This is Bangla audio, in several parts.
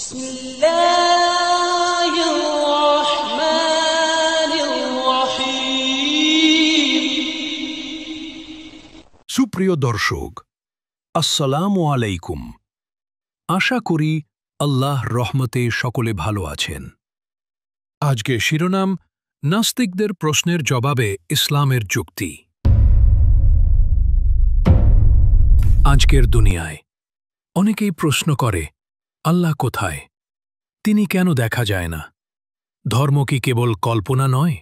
بسم الله الرحمن الرحيم সুপ্রিয় দর্শক, আসসালামু আলাইকুম। আশা করি আল্লাহর রহমতে সকলে ভালো আছেন। আজকে শিরোনাম: নাস্তিকদের প্রশ্নের জবাবে ইসলামের যুক্তি। আজকের দুনিয়ায় অনেকেই প্রশ্ন করে, আল্লাহ কোথায়? তিনি কেন দেখা যায় না? ধর্ম কি কেবল কল্পনা নয়?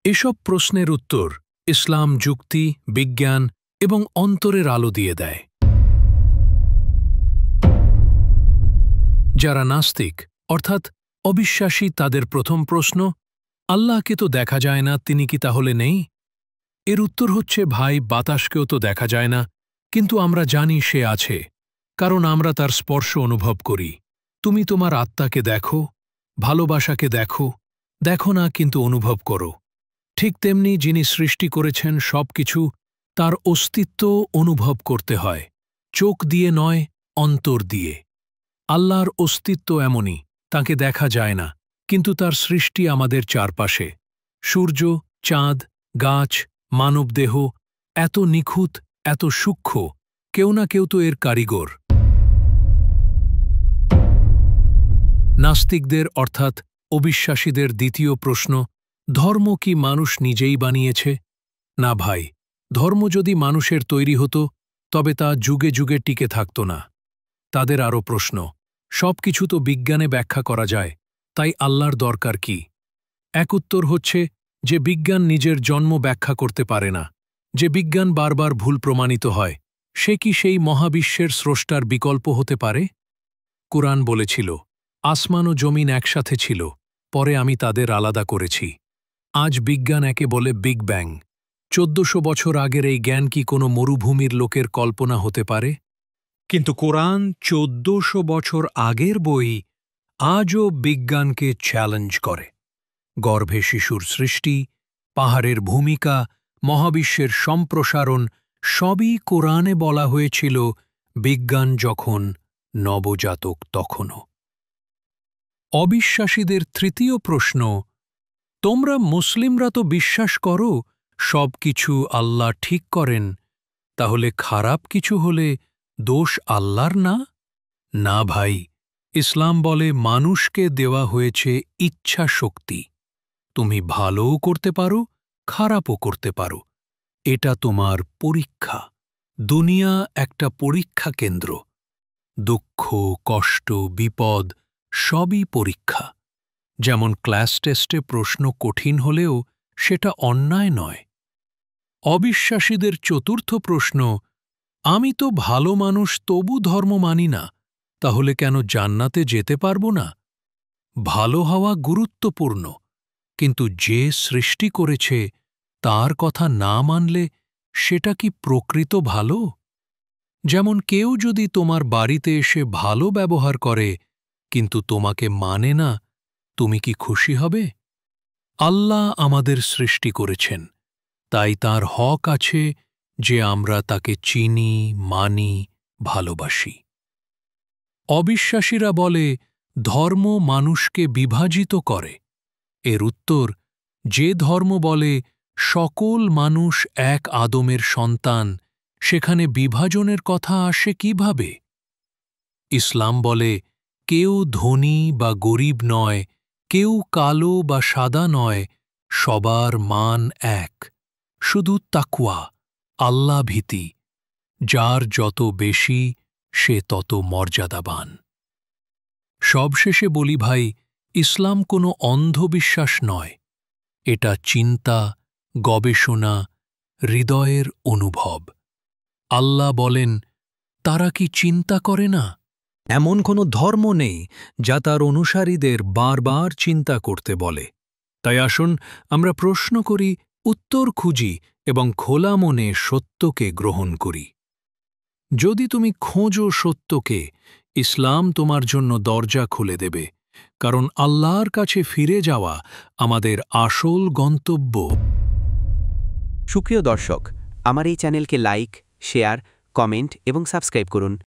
এসব প্রশ্নের উত্তর ইসলাম যুক্তি, বিজ্ঞান এবং অন্তরের আলো দিয়ে দেয়। যারা নাস্তিক অর্থাৎ অবিশ্বাসী, তাদের প্রথম প্রশ্ন, আল্লাহকে তো দেখা যায় না, তিনি কি তাহলে নেই? এর উত্তর হচ্ছে, ভাই, বাতাসকেও তো দেখা যায় না, কিন্তু আমরা জানি সে আছে, কারণ আমরা তার স্পর্শ অনুভব করি। তুমি তোমার আত্মাকে দেখো, ভালোবাসাকে দেখো, দেখো না কিন্তু অনুভব করো। ঠিক তেমনি যিনি সৃষ্টি করেছেন সবকিছু, তার অস্তিত্ব অনুভব করতে হয়, চোখ দিয়ে নয়, অন্তর দিয়ে। আল্লাহর অস্তিত্ব এমনই, তাকে দেখা যায় না, কিন্তু তার সৃষ্টি আমাদের চারপাশে। সূর্য, চাঁদ, গাছ, মানবদেহ, এত নিখুঁত, এত সূক্ষ্ম, কেউ না কেউ তো এর কারিগর। নাস্তিকদের অর্থাৎ অবিশ্বাসীদের দ্বিতীয় প্রশ্ন, ধর্ম কি মানুষ নিজেই বানিয়েছে? না ভাই, ধর্ম যদি মানুষের তৈরি হতো, তবে তা যুগে যুগে টিকে থাকত না। তাদের আরও প্রশ্ন, সব কিছু তো বিজ্ঞানে ব্যাখ্যা করা যায়, তাই আল্লাহর দরকার কি? এক উত্তর হচ্ছে যে বিজ্ঞান নিজের জন্ম ব্যাখ্যা করতে পারে না, যে বিজ্ঞান বারবার ভুল প্রমাণিত হয়, সে কি সেই মহাবিশ্বের স্রষ্টার বিকল্প হতে পারে? কুরআন বলেছিল, আসমান ও জমিন একসাথে ছিল, পরে আমি তাদের আলাদা করেছি। আজ বিজ্ঞান একে বলে বিগ ব্যাং। 1400 বছর আগের এই জ্ঞান কি কোনো মরুভূমির লোকের কল্পনা হতে পারে? কিন্তু কোরআন 1400 বছর আগের বই আজও বিজ্ঞানকে চ্যালেঞ্জ করে। গর্ভে শিশুর সৃষ্টি, পাহাড়ের ভূমিকা, মহাবিশ্বের সম্প্রসারণ, সবই কোরআনে বলা হয়েছিল বিজ্ঞান যখন নবজাতক তখনও। অবিশ্বাসীদের তৃতীয় প্রশ্ন, তোমরা মুসলিমরা তো বিশ্বাস করো সব কিছু আল্লাহ ঠিক করেন, তাহলে খারাপ কিছু হলে দোষ আল্লাহর না? না ভাই, ইসলাম বলে মানুষকে দেওয়া হয়েছে ইচ্ছা শক্তি। তুমি ভালোও করতে পারো, খারাপও করতে পারো। এটা তোমার পরীক্ষা। দুনিয়া একটা পরীক্ষা কেন্দ্র। দুঃখ, কষ্ট, বিপদ সবই পরীক্ষা। যেমন ক্লাস টেস্টে প্রশ্ন কঠিন হলেও সেটা অন্যায় নয়। অবিশ্বাসীদের চতুর্থ প্রশ্ন, আমি তো ভালো মানুষ, তবু ধর্ম মানি না, তাহলে কেন জান্নাতে যেতে পারব না? ভালো হওয়া গুরুত্বপূর্ণ, কিন্তু যে সৃষ্টি করেছে তার কথা না মানলে সেটা কি প্রকৃত ভালো? যেমন কেউ যদি তোমার বাড়িতে এসে ভালো ব্যবহার করে কিন্তু তোমাকে মানে না, তুমি কি খুশি হবে? আল্লাহ আমাদের সৃষ্টি করেছেন, তাই তার হক আছে যে আমরা তাকে চিনি, মানি, ভালোবাসি। অবিশ্বাসীরা বলে ধর্ম মানুষকে বিভাজিত করে। এর উত্তর, যে ধর্ম বলে সকল মানুষ এক আদমের সন্তান, সেখানে বিভাজনের কথা আসে কিভাবে? ইসলাম বলে কেউ ধনী বা গরিব নয়, কেউ কালো বা সাদা নয়, সবার মান এক। শুধু তাকওয়া, আল্লাহ ভীতি, যার যত বেশি সে তত মর্যাদাবান। সবশেষে বলি ভাই, ইসলাম কোনো অন্ধবিশ্বাস নয়, এটা চিন্তা, গবেষণা, হৃদয়ের অনুভব। আল্লাহ বলেন, তারা কি চিন্তা করে না? এমন কোনো ধর্ম নেই যা তার অনুসারীদের বারবার চিন্তা করতে বলে। তাই আসুন আমরা প্রশ্ন করি, উত্তর খুঁজি এবং খোলা মনে সত্যকে গ্রহণ করি। যদি তুমি খোঁজো সত্যকে, ইসলাম তোমার জন্য দরজা খুলে দেবে, কারণ আল্লাহর কাছে ফিরে যাওয়া আমাদের আসল গন্তব্য। সুপ্রিয় দর্শক, আমার এই চ্যানেলকে লাইক, শেয়ার, কমেন্ট এবং সাবস্ক্রাইব করুন।